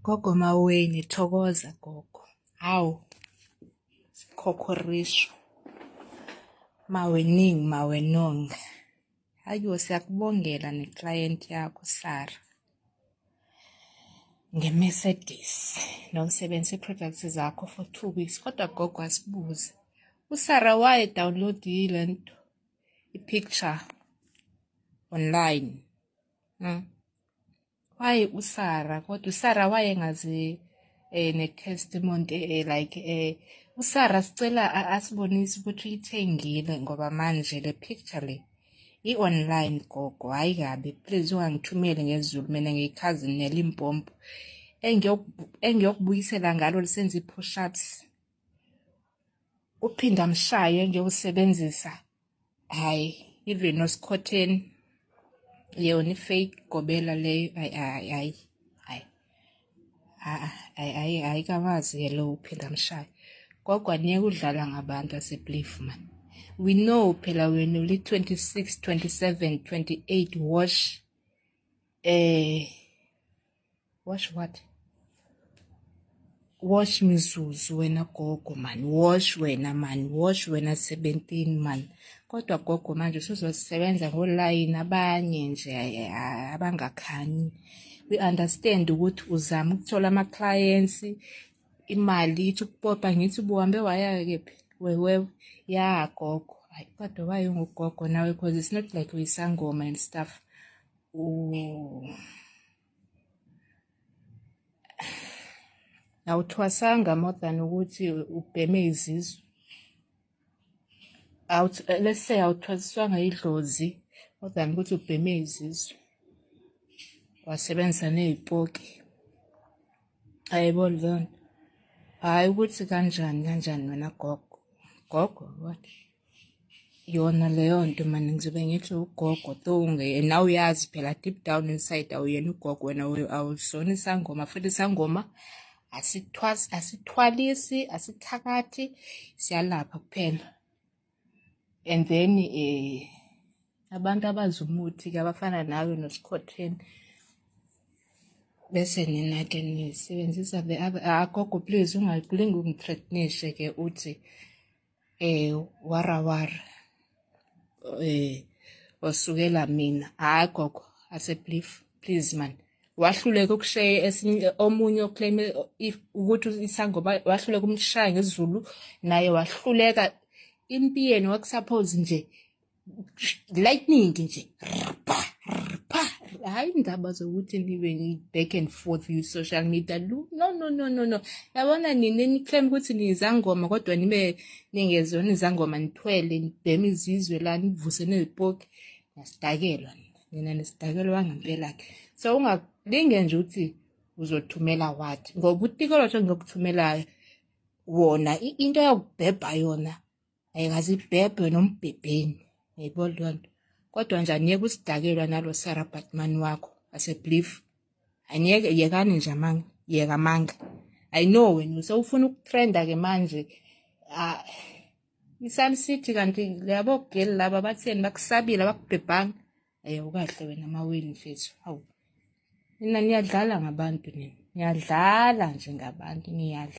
Gogo Maweni, thokoza gogo. Hawu, khokhorisho. Mawening, mawenong. Hayo siyakubongela neclient yakho Sara. Nge-Mercedes. Nokusebenzisa i-products zakho for 2 weeks. Kodwa gogo asibuze. USara downloadile nto i-picture online. Why uSara? Kodwa uSara wayengazi ne-testimony uSara sicela asibonise ukuthi uyithengile ngoba manje le picture le i-online gogo, hayi kabi. Please ungangithumeli ngesiZulu, mina ngiyi-cousin neLimpopo engiyokubuyisela ngalo lisenza i-push-ups. Uphinda mshaye ngiyosebenzisa. Hayi, even nosikhotheni yona i-fake gobela leyo hayi kawazi lo uphinda mshaye. Gogo aniyeke udlala ngabantu aseBlief man. We know phela wena uli 26, 27, 28 wash what? Wash mizuzu wena gogo man. Wash wena man. Wash wena 17 man. Kodwa gogo manje usuzosebenza ngoline abanye nje abangakhanyi. We understand ukuthi uzama ukuthola ama-clients, imali ithi ukupopa ngithi buhambe waya kephi wewe ya gogo. Hayi kodwa waye ungugogo nawe because it's not like uyisangoma and stuff. Awuthwasanga more than ukuthi ubheme izizwe. Let's say awuthwasiswanga idlozi more than ukuthi ubheme izizwe. Wasebenzisa nezipoki. Hayibo lona. Hayi ukuthi kanjani wena gogo. Gogo what? Yona leyo nto manje ngizobe ngithi ugogo tonge now uyazi phela deep down inside awuyena ugogo wena awusona isangoma futhi isangoma asithwalisi asithakathi siyalapha kuphela. And then abantu abazumuthi ke abafana nawe nosikhotheni bese nina ke nisebenzisa the other. Gogo please ungakulingi ungithreatenishe ke uthi wara osukela mina. Hayi gogo aseBlief please man. Wahluleka ukushare esinye omunye oclaim ukuthi isangoma wahluleka umshaya ngesiZulu naye wahluleka impiyeni wakusuppose nje lightning nje. Hayi indaba zokuthi nibe back and forth you social media. No. Yabona nini claim ukuthi nizangoma kodwa nibe ningezona izangoma nithwele nibheme izizwe la nivuse nezipoki. Nasidakelwa nina nesidakelwa ngempela ke. So ungalinge nje uthi uzothumela wathi ngoba utikolo nje ngokuthumela wona into yakubhebha yona ayikazi ibhebhe nombhebheni. Yebo lonto. Kodwa nje aniyeke usidakelwa nalo Sara Batman wakho aseBlief. Aniyeke yekani nje manga, yeka manga. I know wena usufuna ukutrenda ke manje. Isun City kanti labo girl laba batheni bakusabile bakubhebhanga. Ukahle wena Maweni mfethu. Hawu. Nina niyadlala ngabantu nina. Niyadlala nje ngabantu niyadlala.